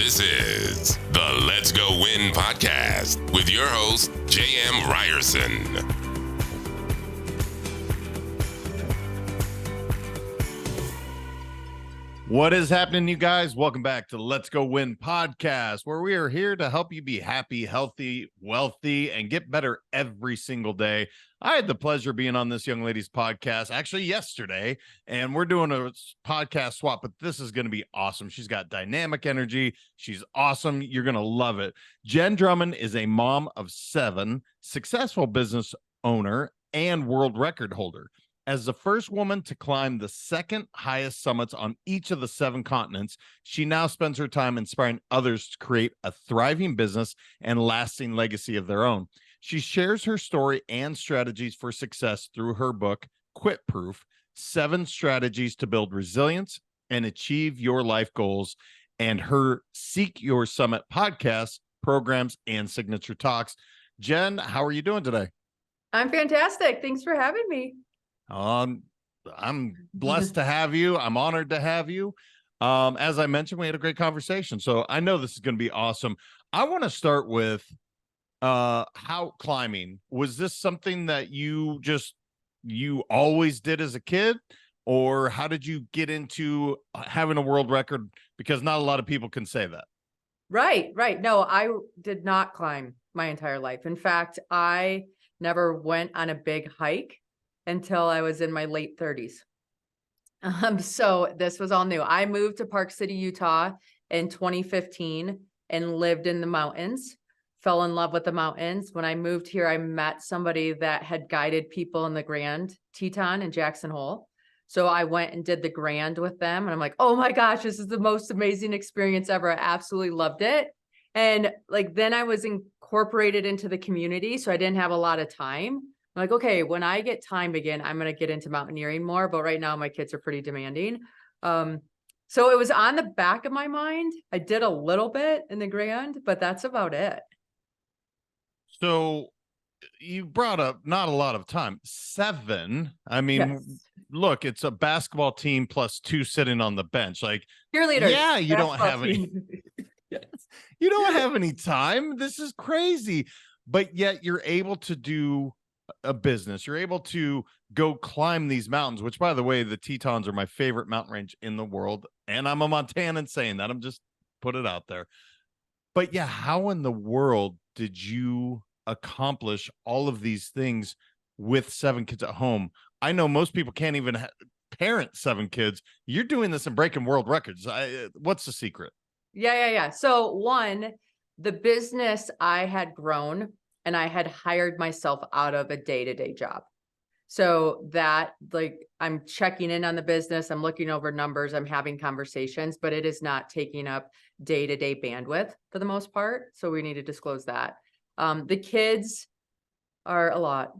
This is the Let's Go Win podcast with your host, JM Ryerson. What is happening, you guys? Welcome back to the Let's Go Win podcast, where we are here to help you be happy, healthy, wealthy, and get better every single day. I had the pleasure of being on this young lady's podcast actually yesterday, and we're doing a podcast swap, but this is going to be awesome. She's got dynamic energy. She's awesome. You're going to love it. Jenn Drummond is a mom of 7, successful business owner, and world record holder. As the first woman to climb the second highest summits on each of the 7 continents, she now spends her time inspiring others to create a thriving business and lasting legacy of their own. She shares her story and strategies for success through her book, Quit Proof: 7 Strategies to Build Resilience and Achieve Your Life Goals, and her Seek Your Summit podcast, programs, and signature talks. Jenn, how are you doing today? I'm fantastic. Thanks for having me. I'm blessed to have you. I'm honored to have you. As I mentioned, we had a great conversation, so I know this is going to be awesome. I want to start with how climbing. Was this something that you always did as a kid, or how did you get into having a world record? Because not a lot of people can say that. Right. No, I did not climb my entire life. In fact, I never went on a big hike until I was in my late 30s. So this was all new. I moved to Park City, Utah in 2015 and lived in the mountains, fell in love with the mountains. When I moved here, I met somebody that had guided people in the Grand Teton in Jackson Hole. So I went and did the Grand with them. And I'm like, oh my gosh, this is the most amazing experience ever. I absolutely loved it. And then I was incorporated into the community. So I didn't have a lot of time. I'm like, okay, when I get time again, I'm going to get into mountaineering more. But right now my kids are pretty demanding. So it was on the back of my mind. I did a little bit in the Grand, but that's about it. So you brought up not a lot of time. 7. I mean, yes. Look, it's a basketball team plus 2 sitting on the bench. Like cheerleaders. Yeah, you don't have any. Yes. You don't have any time. This is crazy. But yet you're able to do a business. You're able to go climb these mountains, which, by the way, the Tetons are my favorite mountain range in the world. And I'm a Montanan saying that. I'm just put it out there. But yeah, how in the world did you accomplish all of these things with 7 kids at home? I know most people can't even parent 7 kids. You're doing this and breaking world records. What's the secret? Yeah. So one, the business I had grown and I had hired myself out of a day-to-day job. So that I'm checking in on the business, I'm looking over numbers, I'm having conversations, but it is not taking up day-to-day bandwidth for the most part. So we need to disclose that. The kids are a lot.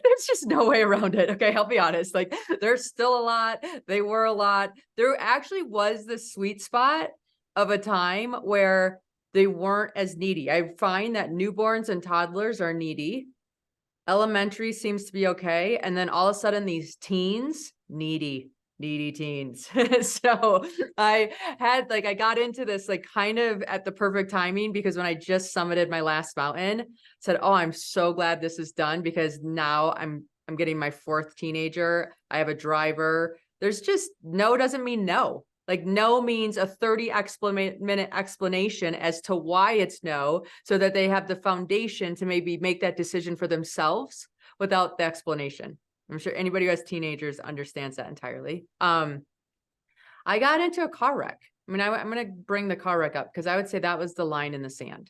There's just no way around it. Okay, I'll be honest. There's still a lot. They were a lot. There actually was the sweet spot of a time where they weren't as needy. I find that newborns and toddlers are needy. Elementary seems to be okay. And then all of a sudden these teens, needy teens. So I had I got into this kind of at the perfect timing, because when I just summited my last mountain, said, oh, I'm so glad this is done, because now I'm getting my 4th teenager. I have a driver. There's just no doesn't mean no. No means a 30-minute explanation as to why it's no, so that they have the foundation to maybe make that decision for themselves without the explanation. I'm sure anybody who has teenagers understands that entirely. I got into a car wreck. I mean, I'm going to bring the car wreck up because I would say that was the line in the sand.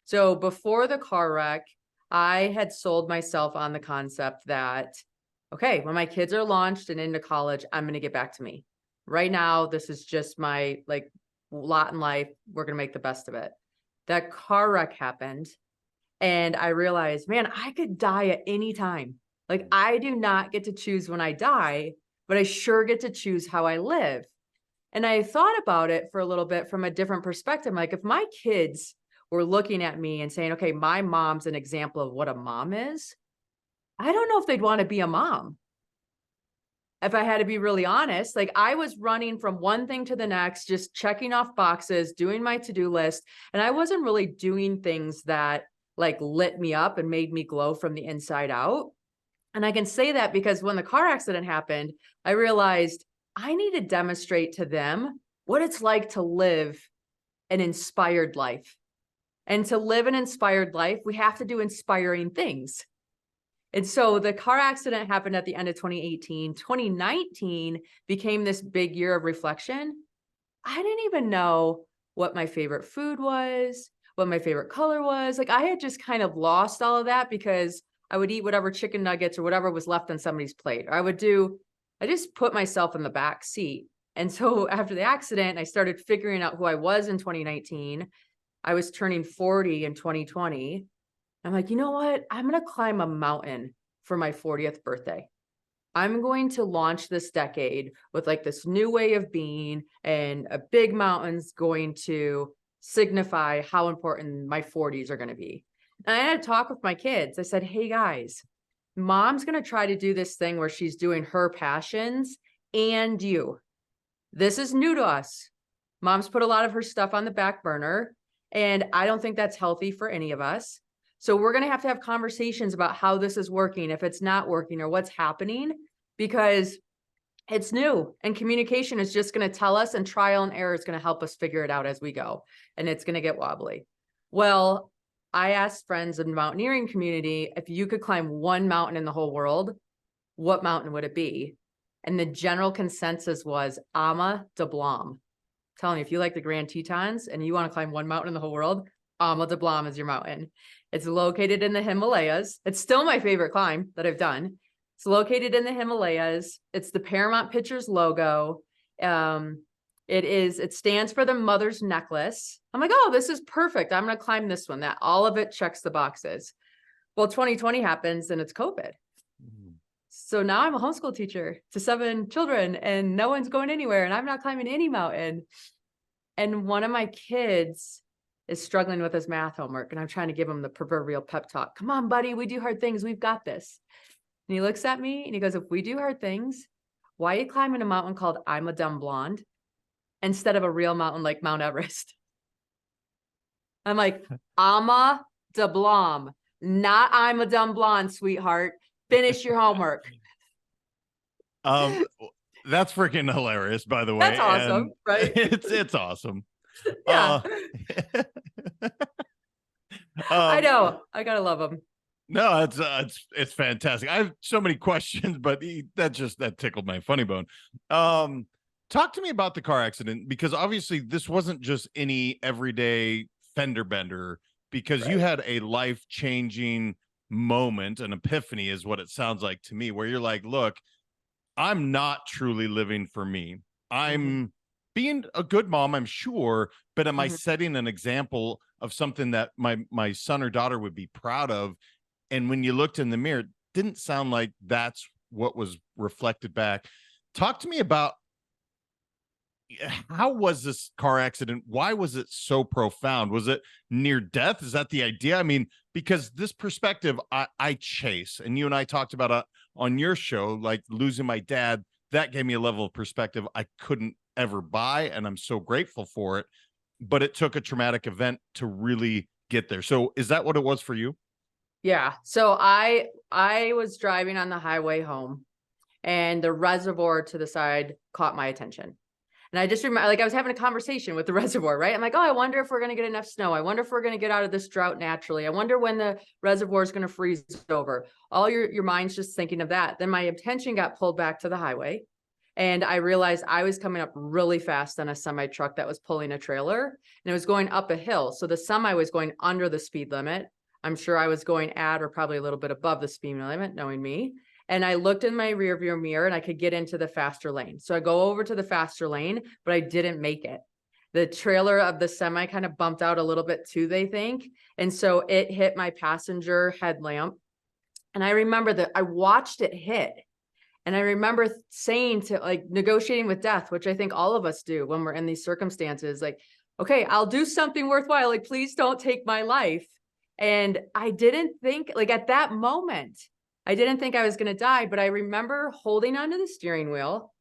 So before the car wreck, I had sold myself on the concept that, okay, when my kids are launched and into college, I'm going to get back to me. Right now, this is just my lot in life. We're going to make the best of it. That car wreck happened. And I realized, man, I could die at any time. I do not get to choose when I die, but I sure get to choose how I live. And I thought about it for a little bit from a different perspective. If my kids were looking at me and saying, okay, my mom's an example of what a mom is, I don't know if they'd want to be a mom. if I had to be really honest, like I was running from one thing to the next, just checking off boxes, doing my to-do list. And I wasn't really doing things that like lit me up and made me glow from the inside out. And I can say that because when the car accident happened, I realized I need to demonstrate to them what it's like to live an inspired life. And to live an inspired life, we have to do inspiring things. And so the car accident happened at the end of 2018. 2019 became this big year of reflection. I didn't even know what my favorite food was, what my favorite color was. Like I had just kind of lost all of that because I would eat whatever chicken nuggets or whatever was left on somebody's plate. Or I just put myself in the back seat. And so after the accident, I started figuring out who I was in 2019. I was turning 40 in 2020. I'm like, you know what? I'm going to climb a mountain for my 40th birthday. I'm going to launch this decade with like this new way of being, and a big mountain's going to signify how important my 40s are going to be. And I had a talk with my kids. I said, hey guys, mom's going to try to do this thing where she's doing her passions and you. This is new to us. Mom's put a lot of her stuff on the back burner, and I don't think that's healthy for any of us. So we're going to have conversations about how this is working, if it's not working or what's happening, because it's new and communication is just going to tell us, and trial and error is going to help us figure it out as we go. And it's going to get wobbly. Well, I asked friends in the mountaineering community, if you could climb one mountain in the whole world, what mountain would it be? And the general consensus was Ama de Blanc. I'm telling you, if you like the Grand Tetons and you want to climb one mountain in the whole world, Ama de Blanc is your mountain. It's located in the Himalayas. It's still my favorite climb that I've done. It's located in the Himalayas. It's the Paramount Pictures logo. It stands for the mother's necklace. I'm like, oh, this is perfect. I'm going to climb this one. That all of it checks the boxes. Well, 2020 happens and it's COVID. So now I'm a homeschool teacher to 7 children and no one's going anywhere and I'm not climbing any mountain. And one of my kids is struggling with his math homework and I'm trying to give him the proverbial pep talk. Come on, buddy, we do hard things. We've got this. And he looks at me and he goes, if we do hard things, why are you climbing a mountain called I'm a Dumb Blonde instead of a real mountain like Mount Everest? I'm like, Ama de Blanc, not I'm a dumb blonde, sweetheart. Finish your homework. That's freaking hilarious, by the way. That's awesome, right? It's awesome. Yeah. I know. I gotta love him. No, it's fantastic. I have so many questions, but that tickled my funny bone. Talk to me about the car accident, because obviously this wasn't just any everyday fender bender, because Right. you had a life-changing moment, an epiphany is what it sounds like to me, where you're like, look, I'm not truly living for me. I'm being a good mom, I'm sure, but am I setting an example of something that my son or daughter would be proud of? And when you looked in the mirror, it didn't sound like that's what was reflected back. Talk to me about, how was this car accident? Why was it so profound? Was it near death? Is that the idea? I mean, because this perspective I chase, and you and I talked about on your show, like losing my dad, that gave me a level of perspective I couldn't ever buy. And I'm so grateful for it, but it took a traumatic event to really get there. So is that what it was for you? Yeah. So I was driving on the highway home and the reservoir to the side caught my attention. And I just remember, like, I was having a conversation with the reservoir, right? I'm like, oh, I wonder if we're going to get enough snow. I wonder if we're going to get out of this drought naturally. I wonder when the reservoir is going to freeze over. All your mind's just thinking of that. Then my attention got pulled back to the highway. And I realized I was coming up really fast on a semi truck that was pulling a trailer, and it was going up a hill. So the semi was going under the speed limit. I'm sure I was going at or probably a little bit above the speed limit, knowing me. And I looked in my rear view mirror and I could get into the faster lane. So I go over to the faster lane, but I didn't make it. The trailer of the semi kind of bumped out a little bit too, they think. And so it hit my passenger headlamp. And I remember that I watched it hit. And I remember saying to, like, negotiating with death, which I think all of us do when we're in these circumstances, like, okay, I'll do something worthwhile. Like, please don't take my life. And I didn't think, like, at that moment, I didn't think I was going to die, but I remember holding onto the steering wheel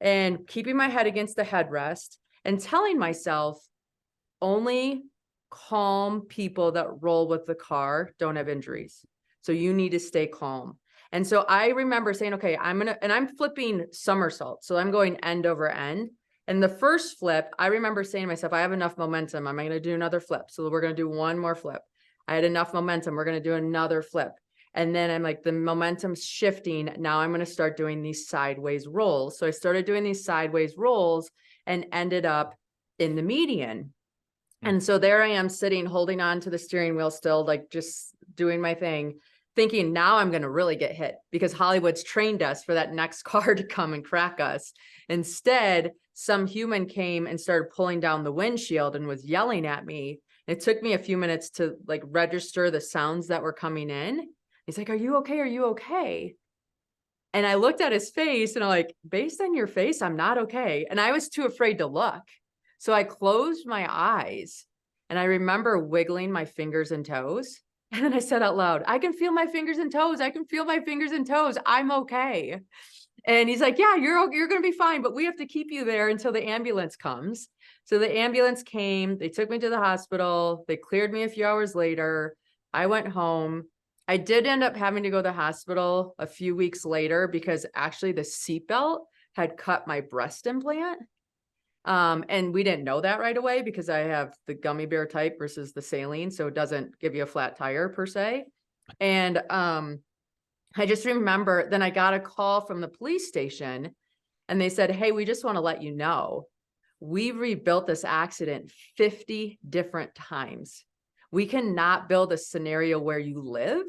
and keeping my head against the headrest and telling myself, only calm people that roll with the car don't have injuries. So you need to stay calm. And so I remember saying, okay, I'm flipping somersaults. So I'm going end over end. And the first flip, I remember saying to myself, I have enough momentum. I'm going to do another flip. So we're going to do one more flip. I had enough momentum. We're going to do another flip. And then I'm like, the momentum's shifting. Now I'm going to start doing these sideways rolls. So I started doing these sideways rolls and ended up in the median. And so there I am sitting, holding on to the steering wheel still, like just doing my thing, thinking now I'm going to really get hit because Hollywood's trained us for that next car to come and crack us. Instead, some human came and started pulling down the windshield and was yelling at me. It took me a few minutes to like register the sounds that were coming in. He's like, are you okay? Are you okay? And I looked at his face and I'm like, based on your face, I'm not okay. And I was too afraid to look. So I closed my eyes and I remember wiggling my fingers and toes. And then I said out loud, I can feel my fingers and toes. I can feel my fingers and toes. I'm okay. And he's like, yeah, you're going to be fine, but we have to keep you there until the ambulance comes. So the ambulance came, they took me to the hospital. They cleared me a few hours later. I went home. I did end up having to go to the hospital a few weeks later because actually the seatbelt had cut my breast implant. And we didn't know that right away because I have the gummy bear type versus the saline. So it doesn't give you a flat tire per se. And, I just remember then I got a call from the police station and they said, hey, we just want to let you know, we've rebuilt this accident 50 different times. We cannot build a scenario where you live,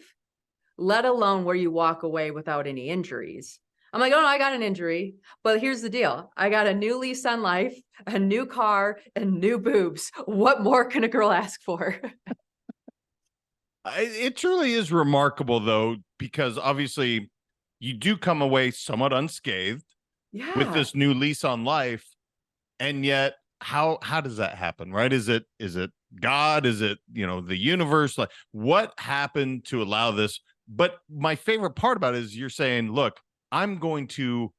let alone where you walk away without any injuries. I'm like, oh, no, I got an injury, but here's the deal. I got a new lease on life, a new car, and new boobs. What more can a girl ask for? It truly is remarkable, though, because obviously you do come away somewhat unscathed with this new lease on life. And yet, how does that happen, right? Is it God? Is it, the universe? Like, what happened to allow this? But my favorite part about it is you're saying, look, I'm going to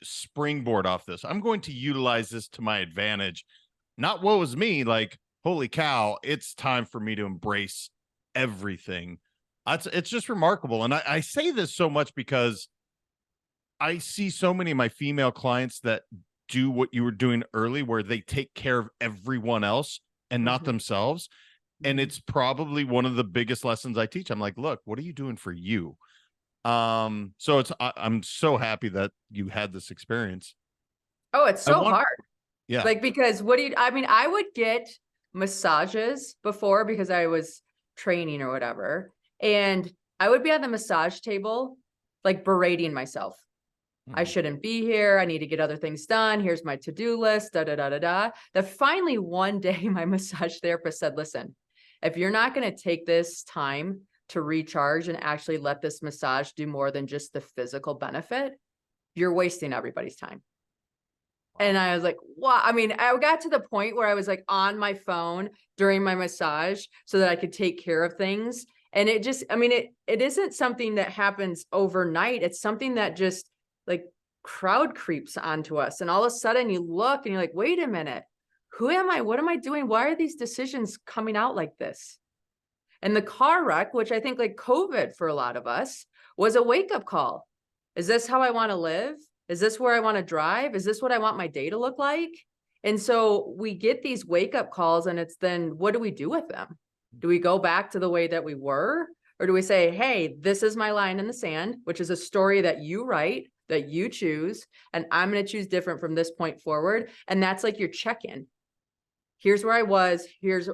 springboard off this. I'm going to utilize this to my advantage. Not woe is me, like, holy cow, it's time for me to embrace everything. It's just remarkable. And I say this so much because I see so many of my female clients that do what you were doing early, where they take care of everyone else and not themselves. And it's probably one of the biggest lessons I teach. I'm like, look, what are you doing for you? So I'm so happy that you had this experience. Oh, it's so hard. Yeah. Like, because I would get massages before because I was training or whatever. And I would be at the massage table, like berating myself. I shouldn't be here. I need to get other things done. Here's my to-do list, da, da, da, da, da. That finally one day my massage therapist said, listen, if you're not going to take this time to recharge and actually let this massage do more than just the physical benefit, you're wasting everybody's time. And I was like, wow. I mean, I got to the point where I was like on my phone during my massage so that I could take care of things. And it just, it isn't something that happens overnight. It's something that just like crowd creeps onto us. And all of a sudden you look and you're like, wait a minute, who am I? What am I doing? Why are these decisions coming out like this? And the car wreck, which I think like COVID for a lot of us, was a wake-up call. Is this how I want to live? Is this where I want to drive? Is this what I want my day to look like? And so we get these wake-up calls, and it's then, what do we do with them? Do we go back to the way that we were? Or do we say, hey, this is my line in the sand, which is a story that you write, that you choose, and I'm going to choose different from this point forward. And that's like your check-in. Here's where I was.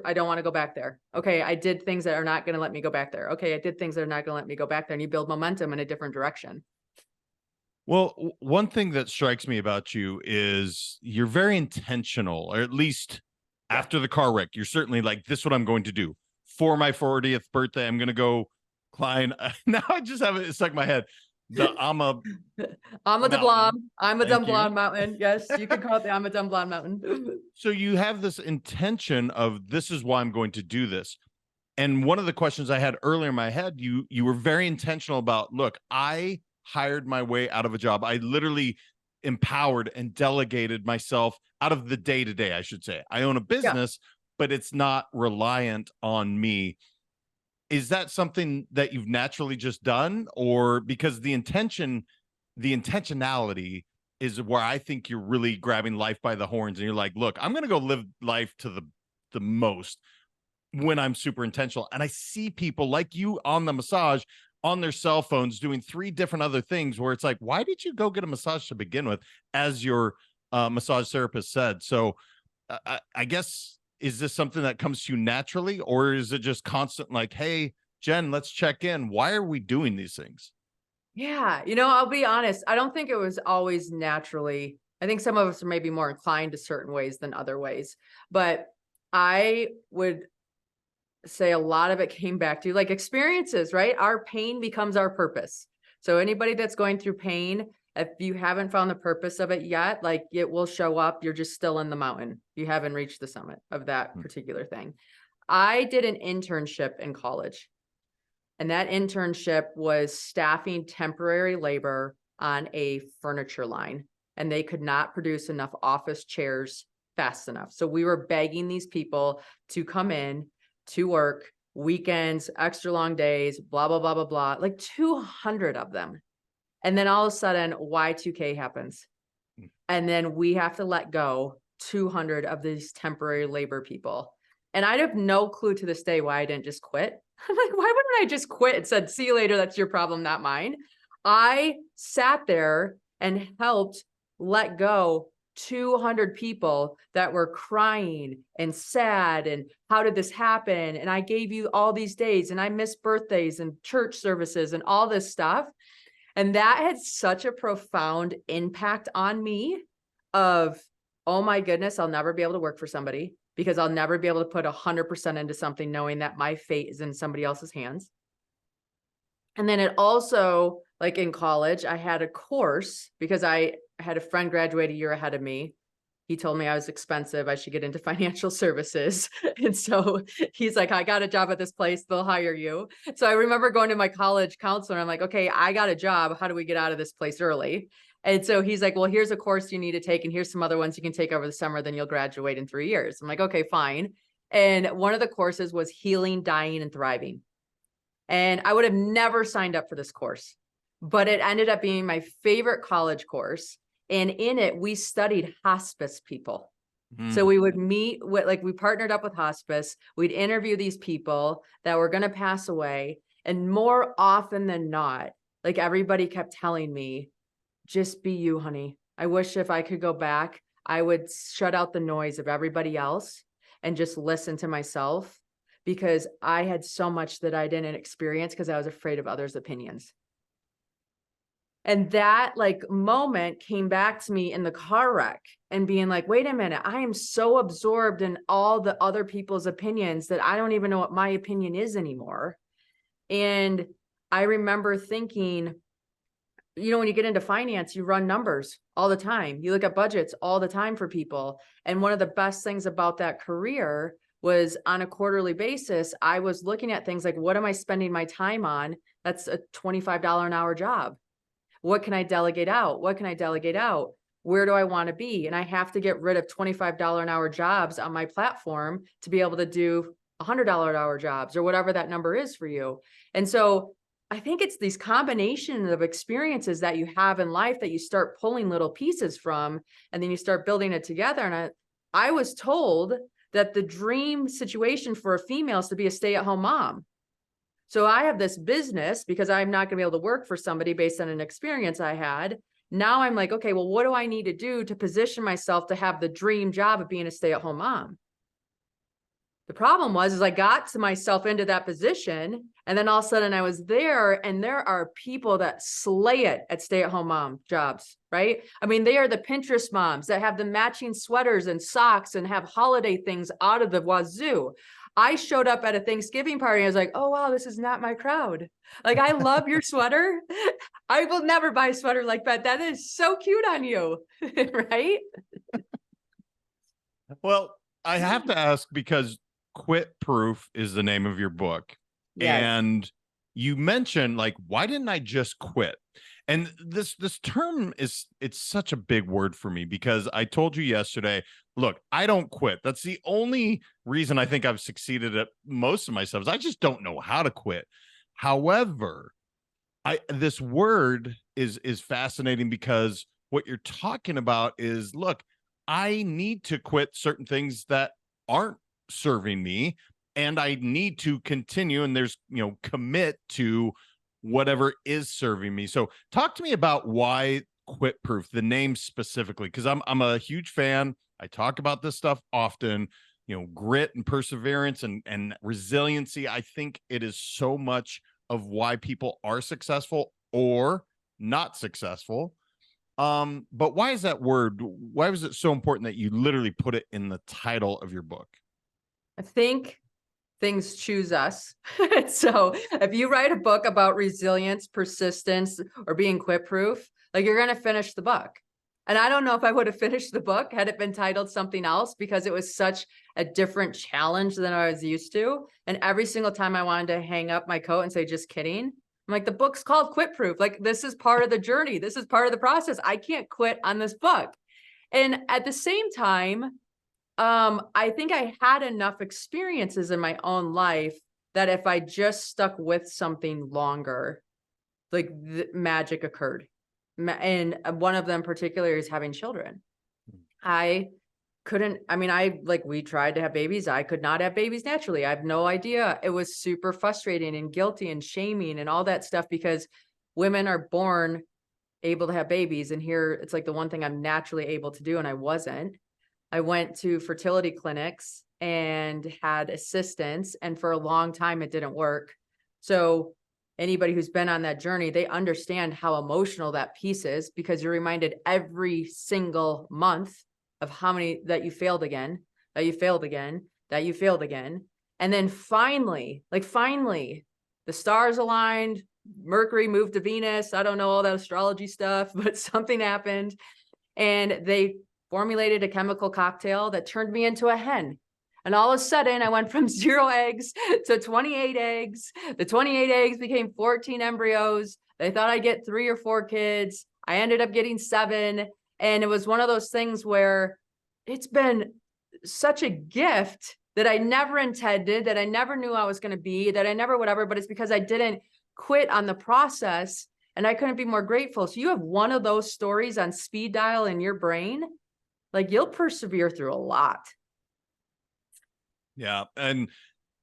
I don't want to go back there. Okay, I did things that are not going to let me go back there. Okay, I did things that are not going to let me go back there. And you build momentum in a different direction. Well, one thing that strikes me about you is you're very intentional, or at least after the car wreck, you're certainly like, this is what I'm going to do. For my 40th birthday, I'm going to go climb. Now I just have it stuck in my head. The I'm a dumb blonde mountain. Yes, you can call it the I'm a dumb blonde mountain. So you have this intention of, this is why I'm going to do this. And one of the questions I had earlier in my head, you were very intentional about, look, I hired my way out of a job. I literally empowered and delegated myself out of the day-to-day, I should say. I own a business, but it's not reliant on me. Is that something that you've naturally just done? Or because the intentionality is where I think you're really grabbing life by the horns and you're like, look, I'm going to go live life to the most when I'm super intentional. And I see people like you on the massage on their cell phones doing 3 different other things where it's like, why did you go get a massage to begin with, as your massage therapist said? So I guess, is this something that comes to you naturally, or is it just constant like, hey, Jen, let's check in. Why are we doing these things? Yeah. I'll be honest. I don't think it was always naturally. I think some of us are maybe more inclined to certain ways than other ways, but I would say a lot of it came back to like experiences, right? Our pain becomes our purpose. So anybody that's going through pain, if you haven't found the purpose of it yet, like it will show up. You're just still in the mountain. You haven't reached the summit of that particular thing. I did an internship in college, and that internship was staffing temporary labor on a furniture line, and they could not produce enough office chairs fast enough. So we were begging these people to come in to work, weekends, extra long days, blah, blah, blah, blah, blah, like 200 of them. And then all of a sudden Y2K happens. And then we have to let go 200 of these temporary labor people. And I have no clue to this day why I didn't just quit. I'm like, why wouldn't I just quit and said, see you later, that's your problem, not mine. I sat there and helped let go 200 people that were crying and sad and how did this happen? And I gave you all these days and I missed birthdays and church services and all this stuff. And that had such a profound impact on me of, oh my goodness, I'll never be able to work for somebody because I'll never be able to put 100% into something knowing that my fate is in somebody else's hands. And then it also, like in college, I had a course because I had a friend graduate a year ahead of me. He told me I was expensive. I should get into financial services. And so he's like, I got a job at this place. They'll hire you. So I remember going to my college counselor. I'm like, okay, I got a job. How do we get out of this place early? And so he's like, well, here's a course you need to take. And here's some other ones you can take over the summer. Then you'll graduate in 3 years. I'm like, okay, fine. And one of the courses was healing, dying, and thriving. And I would have never signed up for this course, but it ended up being my favorite college course. And in it, we studied hospice people. So we would meet with, like, we partnered up with hospice. We'd interview these people that were going to pass away. And more often than not, like everybody kept telling me, just be you, honey. I wish if I could go back, I would shut out the noise of everybody else and just listen to myself, because I had so much that I didn't experience because I was afraid of others' opinions. And that like moment came back to me in the car wreck and being like, wait a minute, I am so absorbed in all the other people's opinions that I don't even know what my opinion is anymore. And I remember thinking, when you get into finance, you run numbers all the time. You look at budgets all the time for people. And one of the best things about that career was on a quarterly basis, I was looking at things like, what am I spending my time on? That's a $25 an hour job. What can I delegate out? What can I delegate out? Where do I want to be? And I have to get rid of $25 an hour jobs on my platform to be able to do $100 an hour jobs or whatever that number is for you. And so I think it's these combinations of experiences that you have in life that you start pulling little pieces from, and then you start building it together. And I was told that the dream situation for a female is to be a stay-at-home mom. So I have this business because I'm not going to be able to work for somebody based on an experience I had. Now I'm like, okay, well, what do I need to do to position myself to have the dream job of being a stay-at-home mom? The problem was I got to myself into that position, and then all of a sudden I was there, and there are people that slay it at stay-at-home mom jobs, right? I mean, they are the Pinterest moms that have the matching sweaters and socks and have holiday things out of the wazoo. I showed up at a Thanksgiving party. I was like, oh, wow, this is not my crowd. Like, I love your sweater. I will never buy a sweater like that. That is so cute on you, right? Well, I have to ask, because Quit Proof is the name of your book. Yes. And you mentioned, like, why didn't I just quit? And this term it's such a big word for me, because I told you yesterday, look, I don't quit. That's the only reason I think I've succeeded at most of my stuff, is I just don't know how to quit. However, this word is fascinating, because what you're talking about is, look, I need to quit certain things that aren't serving me, and I need to continue, and there's, commit to whatever is serving me. So talk to me about why Quit Proof, the name specifically, because I'm a huge fan. I talk about this stuff often, grit and perseverance and resiliency. I think it is so much of why people are successful or not successful. But why is that word? Why was it so important that you literally put it in the title of your book? I think things choose us. So if you write a book about resilience, persistence, or being quit proof, like, you're going to finish the book. And I don't know if I would have finished the book had it been titled something else, because it was such a different challenge than I was used to. And every single time I wanted to hang up my coat and say, just kidding, I'm like, the book's called Quit Proof. Like, this is part of the journey. This is part of the process. I can't quit on this book. And at the same time, I think I had enough experiences in my own life that if I just stuck with something longer, like, the magic occurred. And one of them particularly is having children. We tried to have babies. I could not have babies naturally. I have no idea. It was super frustrating and guilty and shaming and all that stuff, because women are born able to have babies. And here it's like the one thing I'm naturally able to do, and I wasn't. I went to fertility clinics and had assistance, and for a long time it didn't work. So anybody who's been on that journey, they understand how emotional that piece is, because you're reminded every single month of how many that you failed again, that you failed again, that you failed again. And then finally, the stars aligned, Mercury moved to Venus. I don't know all that astrology stuff, but something happened, and they formulated a chemical cocktail that turned me into a hen. And all of a sudden I went from 0 eggs to 28 eggs. The 28 eggs became 14 embryos. They thought I'd get 3 or 4 kids. I ended up getting 7. And it was one of those things where it's been such a gift that I never intended, that I never knew I was going to be, that I never whatever, but it's because I didn't quit on the process, and I couldn't be more grateful. So you have one of those stories on speed dial in your brain, like, you'll persevere through a lot. Yeah. And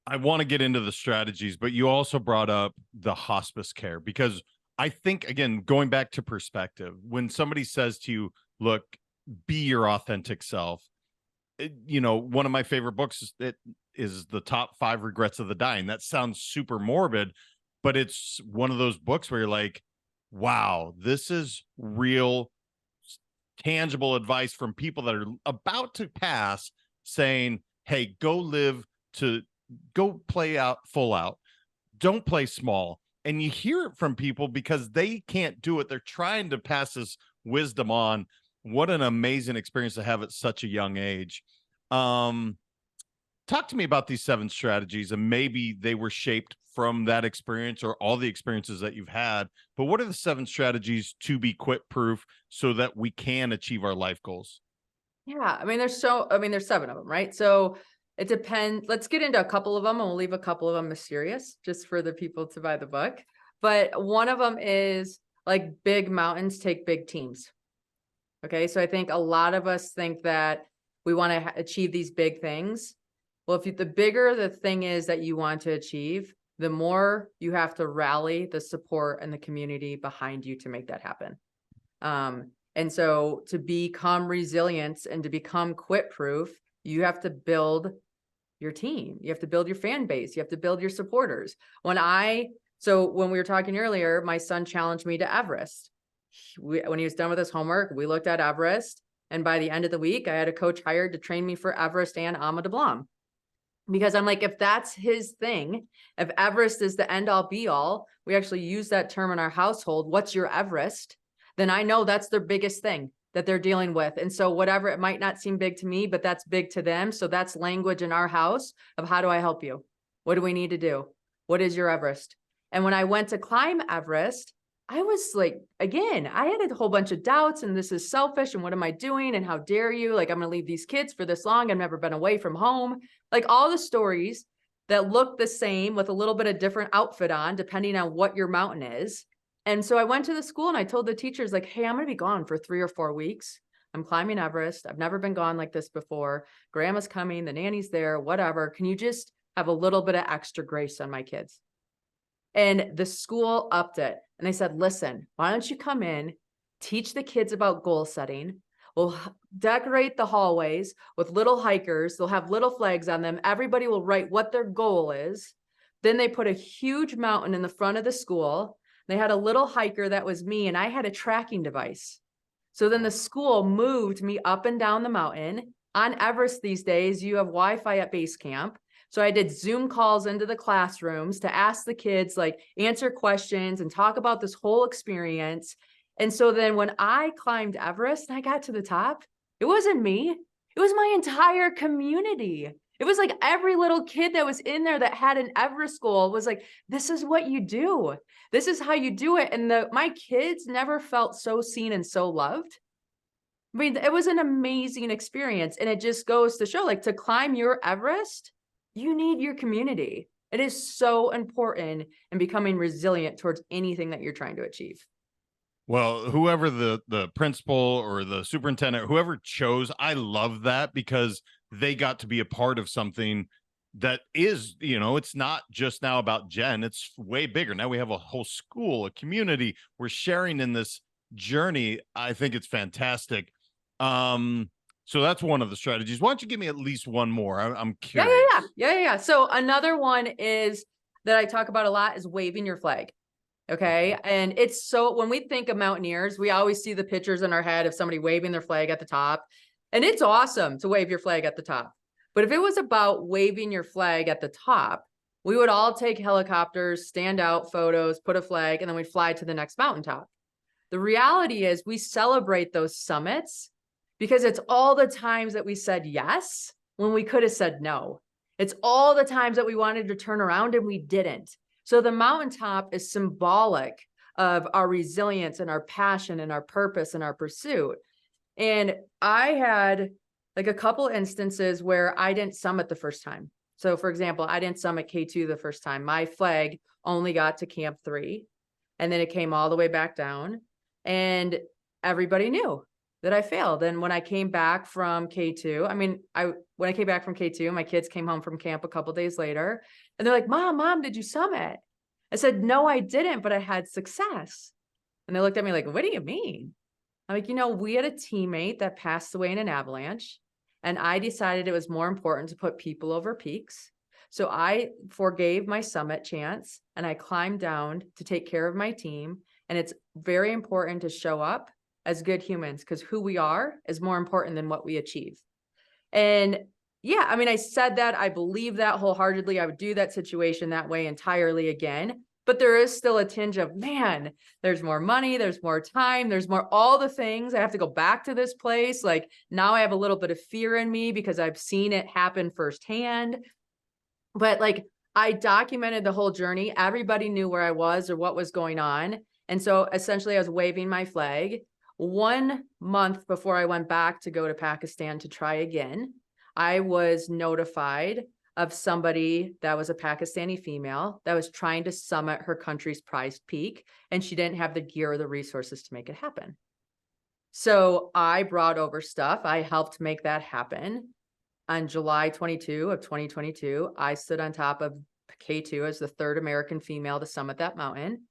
I want to get into the strategies, but you also brought up the hospice care, because I think, again, going back to perspective, when somebody says to you, look, be your authentic self, one of my favorite books is The Top 5 Regrets of the Dying. That sounds super morbid, but it's one of those books where you're like, wow, this is real, tangible advice from people that are about to pass, saying, hey, go play out full out. Don't play small. And you hear it from people because they can't do it. They're trying to pass this wisdom on. What an amazing experience to have at such a young age. Talk to me about these 7 strategies, and maybe they were shaped from that experience or all the experiences that you've had. But what are the 7 strategies to be quit proof so that we can achieve our life goals? Yeah. There's 7 of them, right? So it depends. Let's get into a couple of them, and we'll leave a couple of them mysterious just for the people to buy the book. But one of them is, like, big mountains take big teams. Okay. So I think a lot of us think that we want to achieve these big things. Well, the bigger the thing is that you want to achieve, the more you have to rally the support and the community behind you to make that happen. And so to become resilient and to become quit proof, you have to build your team. You have to build your fan base. You have to build your supporters. When we were talking earlier, my son challenged me to Everest. When he was done with his homework, we looked at Everest. And by the end of the week, I had a coach hired to train me for Everest and Ama de Blanc. Because I'm like, if that's his thing, if Everest is the end all be all, we actually use that term in our household. What's your Everest? Then I know that's their biggest thing. that they're dealing with. And so whatever, it might not seem big to me, but that's big to them. So that's language in our house of how do I help you? What do we need to do? What is your Everest? And when I went to climb Everest, I was like, again, I had a whole bunch of doubts and this is selfish and what am I doing? And how dare you? Like, I'm going to leave these kids for this long. I've never been away from home. Like all the stories that look the same with a little bit of different outfit on, depending on what your mountain is. And so I went to the school and I told the teachers like, hey, I'm going to be gone for 3 or 4 weeks. I'm climbing Everest. I've never been gone like this before. Grandma's coming, the nanny's there, whatever. Can you just have a little bit of extra grace on my kids? And the school upped it. And they said, listen, why don't you come in, teach the kids about goal setting. We'll decorate the hallways with little hikers. They'll have little flags on them. Everybody will write what their goal is. Then they put a huge mountain in the front of the school. They had a little hiker that was me, and I had a tracking device. So then the school moved me up and down the mountain. On Everest these days, you have Wi-Fi at base camp. So I did Zoom calls into the classrooms to ask the kids, like answer questions and talk about this whole experience. And so then when I climbed Everest and I got to the top, it wasn't me. It was my entire community. It was like every little kid that was in there that had an Everest goal was like, this is what you do. This is how you do it. And my kids never felt so seen and so loved. I mean, it was an amazing experience. And it just goes to show, like, to climb your Everest, you need your community. It is so important in becoming resilient towards anything that you're trying to achieve. Well, whoever the principal or the superintendent, whoever chose, I love that because they got to be a part of something that is, it's not just now about Jenn. It's way bigger. Now we have a whole school, a community. We're sharing in this journey. I think it's fantastic. So that's one of the strategies. Why don't you give me at least one more? I'm curious. Yeah. So another one is that I talk about a lot is waving your flag. Okay. And it's so, when we think of mountaineers, we always see the pictures in our head of somebody waving their flag at the top. And it's awesome to wave your flag at the top. But if it was about waving your flag at the top, we would all take helicopters, stand out photos, put a flag, and then we'd fly to the next mountaintop. The reality is we celebrate those summits because it's all the times that we said yes when we could have said no. It's all the times that we wanted to turn around and we didn't. So the mountaintop is symbolic of our resilience and our passion and our purpose and our pursuit. And I had like a couple instances where I didn't summit the first time. So for example, I didn't summit K2 the first time. My flag only got to Camp 3 and then it came all the way back down and everybody knew that I failed. And when I came back from K2, when I came back from K2, my kids came home from camp a couple days later and they're like, Mom, did you summit? I said, no, I didn't, but I had success. And they looked at me like, what do you mean? I'm like, we had a teammate that passed away in an avalanche and I decided it was more important to put people over peaks. So I forgave my summit chance and I climbed down to take care of my team. And it's very important to show up as good humans because who we are is more important than what we achieve. And yeah, I said that, I believe that wholeheartedly. I would do that situation that way entirely again, but there is still a tinge of, man, there's more money, there's more time, there's more, all the things. I have to go back to this place. Like now I have a little bit of fear in me because I've seen it happen firsthand. But like I documented the whole journey. Everybody knew where I was or what was going on. And so essentially I was waving my flag. 1 month before I went back to go to Pakistan to try again, I was notified of somebody that was a Pakistani female that was trying to summit her country's prized peak, and she didn't have the gear or the resources to make it happen. So I brought over stuff. I helped make that happen. On July 22 of 2022, I stood on top of K2 as the 3rd American female to summit that mountain.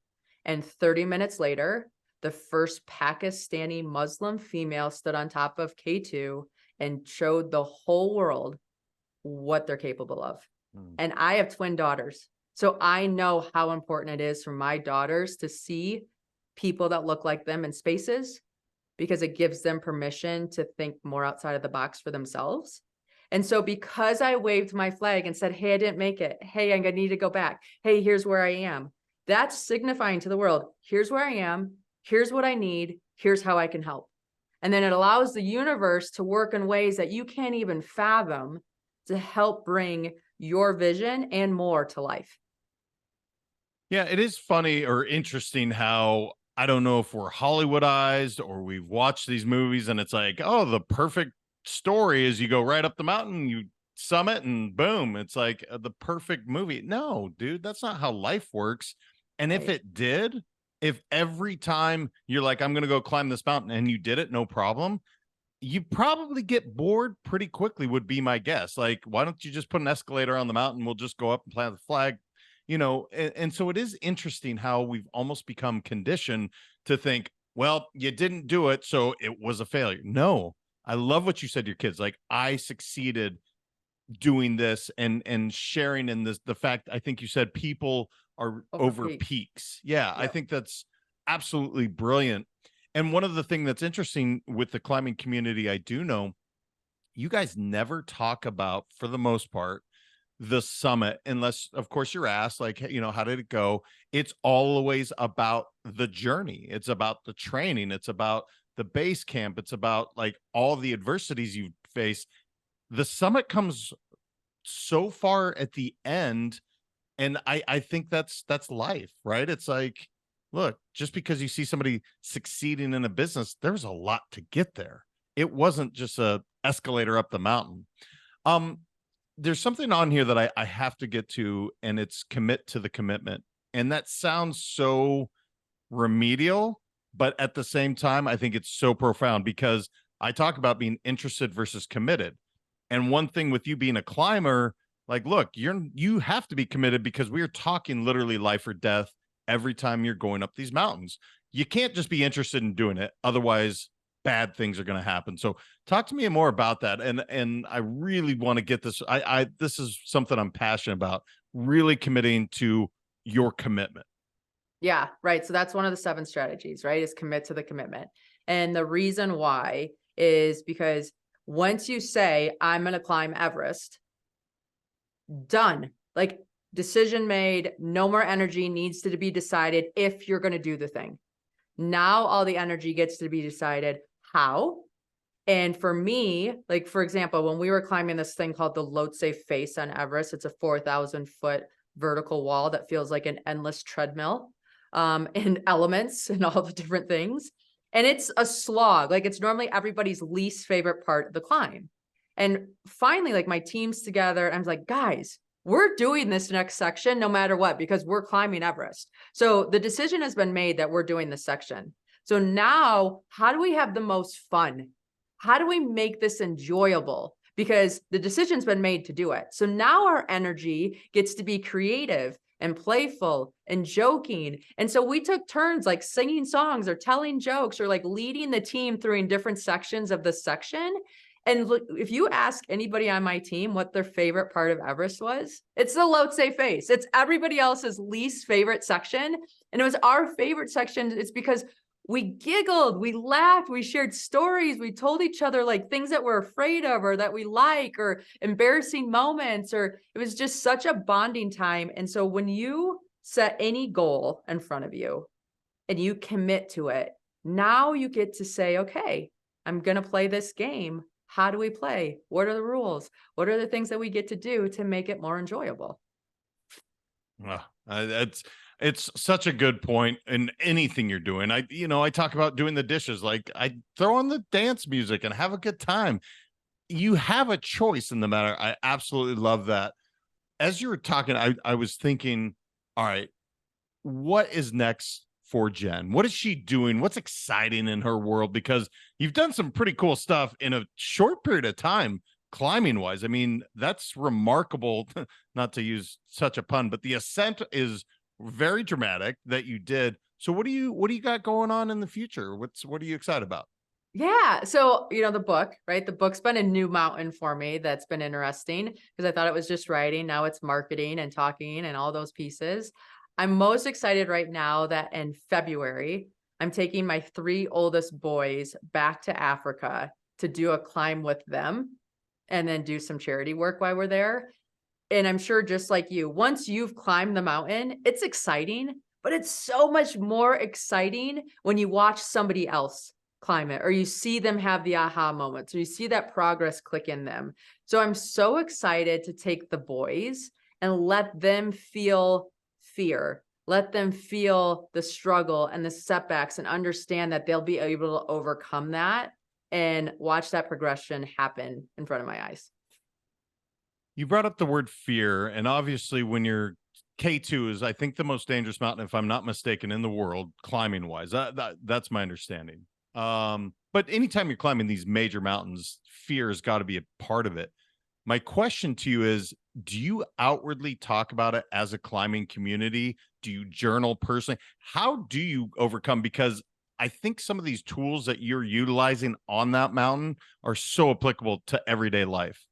And 30 minutes later, the first Pakistani Muslim female stood on top of K2 and showed the whole world what they're capable of. And I have twin daughters. So I know how important it is for my daughters to see people that look like them in spaces because it gives them permission to think more outside of the box for themselves. And so because I waved my flag and said, hey, I didn't make it. Hey, I need to go back. Hey, here's where I am. That's signifying to the world, here's where I am. Here's what I need. Here's how I can help. And then it allows the universe to work in ways that you can't even fathom to help bring your vision and more to life. Yeah, it is funny or interesting how I don't know if we're Hollywoodized or we've watched these movies and it's like, oh, the perfect story is you go right up the mountain, you summit, and boom, it's like the perfect movie. No, dude, that's not how life works. And if Right. it did, if every time you're like, I'm going to go climb this mountain and you did it, no problem, you probably get bored pretty quickly, would be my guess. Like, why don't you just put an escalator on the mountain? We'll just go up and plant the flag, and so it is interesting how we've almost become conditioned to think, well, you didn't do it, so it was a failure. No, I love what you said to your kids. Like, I succeeded doing this and sharing in this, the fact, I think you said people are over Peaks. peaks. Yeah, I Yep. think that's absolutely brilliant. And one of the things that's interesting with the climbing community, I do know you guys never talk about, for the most part, the summit, unless of course you're asked, like, hey, how did it go? It's always about the journey. It's about the training. It's about the base camp. It's about like all the adversities you face. The summit comes so far at the end. And I think that's life, right? It's like, look, just because you see somebody succeeding in a business, there's a lot to get there. It wasn't just a escalator up the mountain. Um, there's something on here that I have to get to, and it's commit to the commitment. And that sounds so remedial, but at the same time, I think it's so profound because I talk about being interested versus committed. And one thing with you being a climber, like, look, you have to be committed because we are talking literally life or death every time you're going up these mountains. You can't just be interested in doing it. Otherwise, bad things are going to happen. So talk to me more about that. And I really want to get this. This is something I'm passionate about, really committing to your commitment. Yeah, right. So that's one of the 7 strategies, right? Is commit to the commitment. And the reason why is because once you say, I'm going to climb Everest, done. Like, decision made, no more energy needs to be decided if you're going to do the thing. Now all the energy gets to be decided how. And for me, like, for example, when we were climbing this thing called the Lhotse Face on Everest, it's a 4,000-foot vertical wall that feels like an endless treadmill, and elements and all the different things. And it's a slog. Like, it's normally everybody's least favorite part of the climb. And finally, like, my team's together, and I was like, guys, we're doing this next section no matter what, because we're climbing Everest. So the decision has been made that we're doing this section. So now, how do we have the most fun? How do we make this enjoyable? Because the decision's been made to do it. So now our energy gets to be creative and playful and joking. And so we took turns like singing songs or telling jokes or like leading the team through in different sections of the section. And look, if you ask anybody on my team what their favorite part of Everest was, it's the Lhotse Face. It's everybody else's least favorite section. And it was our favorite section. It's because we giggled, we laughed, we shared stories, we told each other like things that we're afraid of or that we like or embarrassing moments, or it was just such a bonding time. And so when you set any goal in front of you and you commit to it, now you get to say, okay, I'm going to play this game. How do we play? What are the rules? What are the things that we get to do to make it more enjoyable? It's such a good point in anything you're doing. I talk about doing the dishes. Like, I throw on the dance music and have a good time. You have a choice in the matter. I absolutely love that. As you were talking, I was thinking, all right, what is next for Jenn? What is she doing? What's exciting in her world? Because you've done some pretty cool stuff in a short period of time, climbing wise. I mean, that's remarkable, not to use such a pun, but the ascent is very dramatic that you did. So what do you got going on in the future? What are you excited about? Yeah. So, the book, right? The book's been a new mountain for me. That's been interesting because I thought it was just writing. Now it's marketing and talking and all those pieces. I'm most excited right now that in February, I'm taking my 3 oldest boys back to Africa to do a climb with them and then do some charity work while we're there. And I'm sure just like you, once you've climbed the mountain, it's exciting, but it's so much more exciting when you watch somebody else climb it, or you see them have the aha moments, or you see that progress click in them. So I'm so excited to take the boys and let them feel fear, let them feel the struggle and the setbacks, and understand that they'll be able to overcome that and watch that progression happen in front of my eyes. You brought up the word fear, and obviously when you're K2 is, I think, the most dangerous mountain, if I'm not mistaken, in the world, climbing wise. That's my understanding. But anytime you're climbing these major mountains, fear has got to be a part of it. My question to you is, do you outwardly talk about it as a climbing community? Do you journal personally? How do you overcome? Because I think some of these tools that you're utilizing on that mountain are so applicable to everyday life.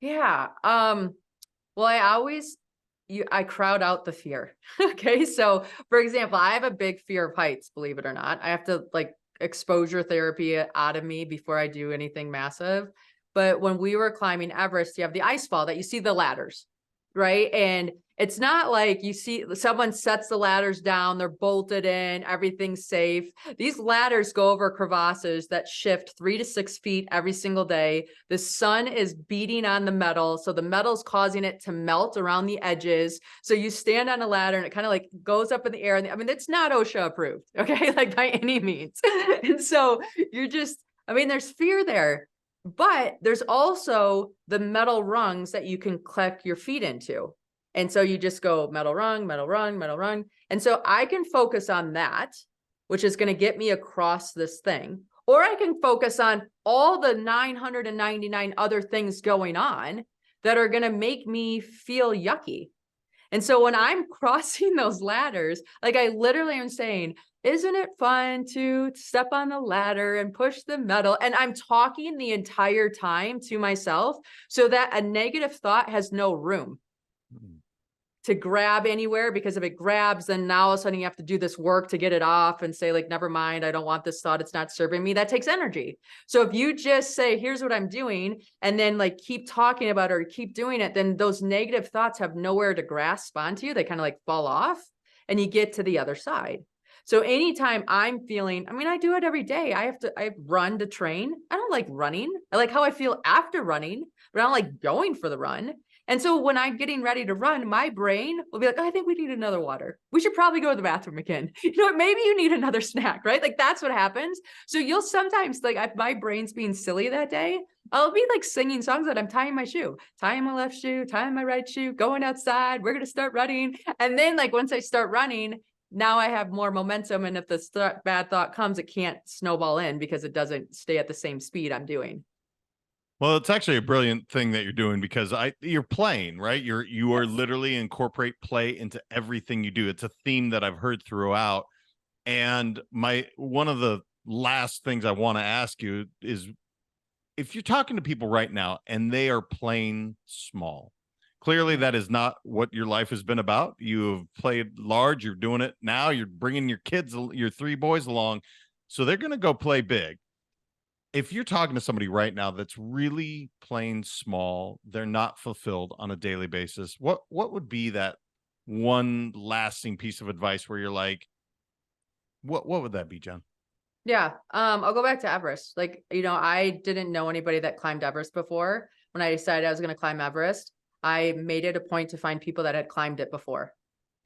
Yeah. Well, I crowd out the fear. Okay. So for example, I have a big fear of heights, believe it or not. I have to like exposure therapy out of me before I do anything massive. But when we were climbing Everest, you have the ice fall that you see the ladders, right? And it's not like you see someone sets the ladders down, they're bolted in, everything's safe. These ladders go over crevasses that shift 3 to 6 feet every single day. The sun is beating on the metal, so the metal's causing it to melt around the edges. So you stand on a ladder and it kind of like goes up in the air. And I mean, it's not OSHA approved, okay? Like by any means. And so there's fear there. But there's also the metal rungs that you can click your feet into. And so you just go metal rung, metal rung, metal rung. And so I can focus on that, which is going to get me across this thing. Or I can focus on all the 999 other things going on that are going to make me feel yucky. And so when I'm crossing those ladders, like I literally am saying, isn't it fun to step on the ladder and push the metal? And I'm talking the entire time to myself so that a negative thought has no room to grab anywhere, because if it grabs, then now all of a sudden you have to do this work to get it off and say like, never mind, I don't want this thought. It's not serving me. That takes energy. So if you just say, here's what I'm doing, and then like keep talking about it or keep doing it, then those negative thoughts have nowhere to grasp onto you. They kind of like fall off and you get to the other side. So anytime I'm feeling, I do it every day. I run to train. I don't like running. I like how I feel after running, but I don't like going for the run. And so when I'm getting ready to run, my brain will be like, oh, I think we need another water. We should probably go to the bathroom again. You know what? Maybe you need another snack, right? Like that's what happens. So you'll sometimes if my brain's being silly that day, I'll be like singing songs that I'm tying my shoe, tying my left shoe, tying my right shoe, going outside. We're going to start running. And then once I start running, now I have more momentum. And if the bad thought comes, it can't snowball in because it doesn't stay at the same speed I'm doing. Well, it's actually a brilliant thing that you're doing, because you're playing, right? You are literally incorporate play into everything you do. It's a theme that I've heard throughout. And one of the last things I want to ask you is, if you're talking to people right now and they are playing small, clearly that is not what your life has been about. You have played large, you're doing it now, you're bringing your kids, your 3 boys along, so they're going to go play big. If you're talking to somebody right now that's really playing small, they're not fulfilled on a daily basis, what would be that one lasting piece of advice where you're like, what would that be, Jenn? Yeah. I'll go back to Everest. I didn't know anybody that climbed Everest before. When I decided I was going to climb Everest, I made it a point to find people that had climbed it before.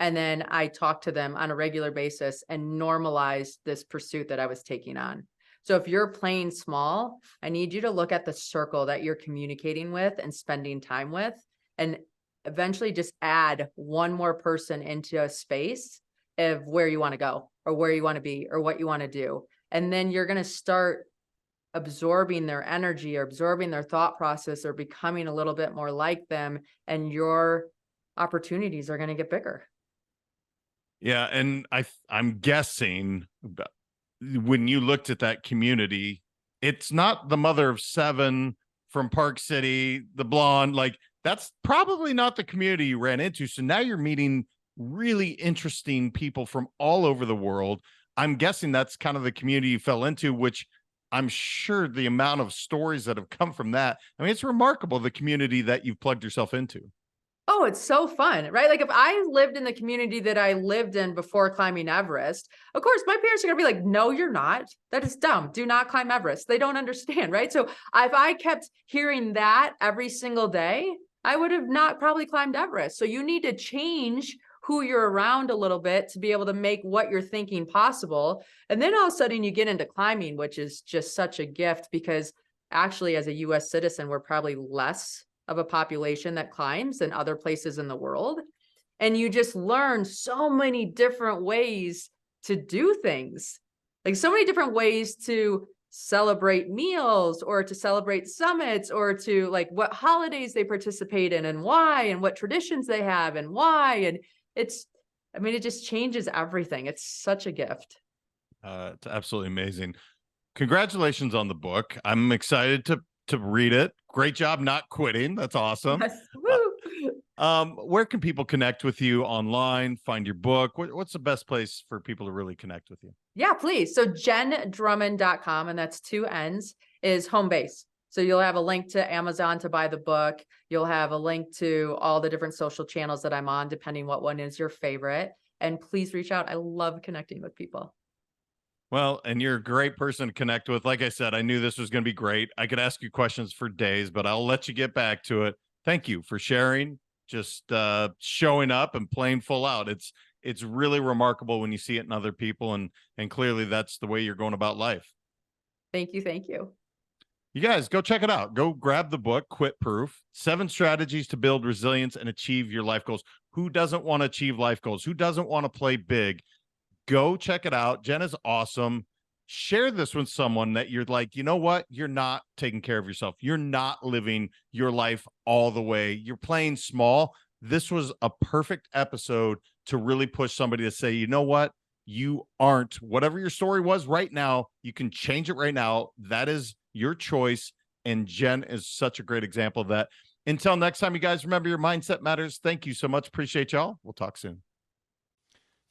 And then I talked to them on a regular basis and normalized this pursuit that I was taking on. So if you're playing small, I need you to look at the circle that you're communicating with and spending time with, and eventually just add one more person into a space of where you want to go or where you want to be or what you want to do. And then you're going to start absorbing their energy or absorbing their thought process or becoming a little bit more like them, and your opportunities are going to get bigger. Yeah. And I'm guessing when you looked at that community, it's not the mother of 7 from Park City, the blonde, that's probably not the community you ran into. So now you're meeting really interesting people from all over the world. I'm guessing that's kind of the community you fell into, which I'm sure the amount of stories that have come from that, it's remarkable, the community that you've plugged yourself into. Oh, it's so fun, right? Like if I lived in the community that I lived in before climbing Everest, of course, my parents are going to be like, no, you're not. That is dumb. Do not climb Everest. They don't understand, right? So if I kept hearing that every single day, I would have not probably climbed Everest. So you need to change who you're around a little bit to be able to make what you're thinking possible. And then all of a sudden you get into climbing, which is just such a gift because actually as a US citizen, we're probably less of a population that climbs than other places in the world. And you just learn so many different ways to do things, like so many different ways to celebrate meals or to celebrate summits or to like what holidays they participate in and why, and what traditions they have and why. And it just changes everything. It's such a gift. It's absolutely amazing. Congratulations on the book. I'm excited to read it. Great job not quitting. That's awesome. Yes. Woo. Where can people connect with you online, find your book? What's the best place for people to really connect with you? Yeah, please. So jenndrummond.com, and that's 2 N's, is home base. So you'll have a link to Amazon to buy the book. You'll have a link to all the different social channels that I'm on, depending what one is your favorite. And please reach out. I love connecting with people. Well, and you're a great person to connect with. Like I said, I knew this was going to be great. I could ask you questions for days, but I'll let you get back to it. Thank you for sharing, just showing up and playing full out. It's really remarkable when you see it in other people, and clearly that's the way you're going about life. Thank you. Thank you. You guys go check it out. Go grab the book, Quit Proof: 7 Strategies to Build Resilience and Achieve Your Life Goals. Who doesn't want to achieve life goals? Who doesn't want to play big? Go check it out. Jenn is awesome. Share this with someone that you're like, you know what? You're not taking care of yourself. You're not living your life all the way. You're playing small. This was a perfect episode to really push somebody to say, you know what? You aren't, whatever your story was right now, you can change it right now. That is your choice. And Jenn is such a great example of that. Until next time, you guys, remember, your mindset matters. Thank you so much. Appreciate y'all. We'll talk soon.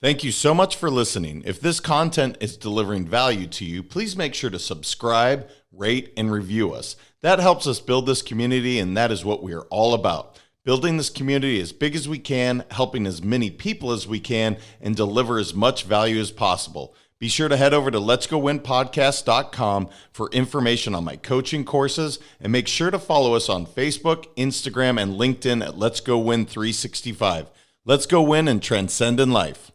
Thank you so much for listening. If this content is delivering value to you, please make sure to subscribe, rate, and review us. That helps us build this community, and that is what we are all about. Building this community as big as we can, helping as many people as we can, and deliver as much value as possible. Be sure to head over to letsgowinpodcast.com for information on my coaching courses, and make sure to follow us on Facebook, Instagram, and LinkedIn at Let's Go Win 365. Let's go win and transcend in life.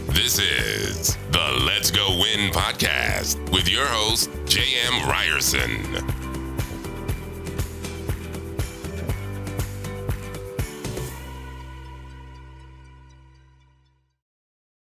This is the Let's Go Win podcast with your host, JM Ryerson.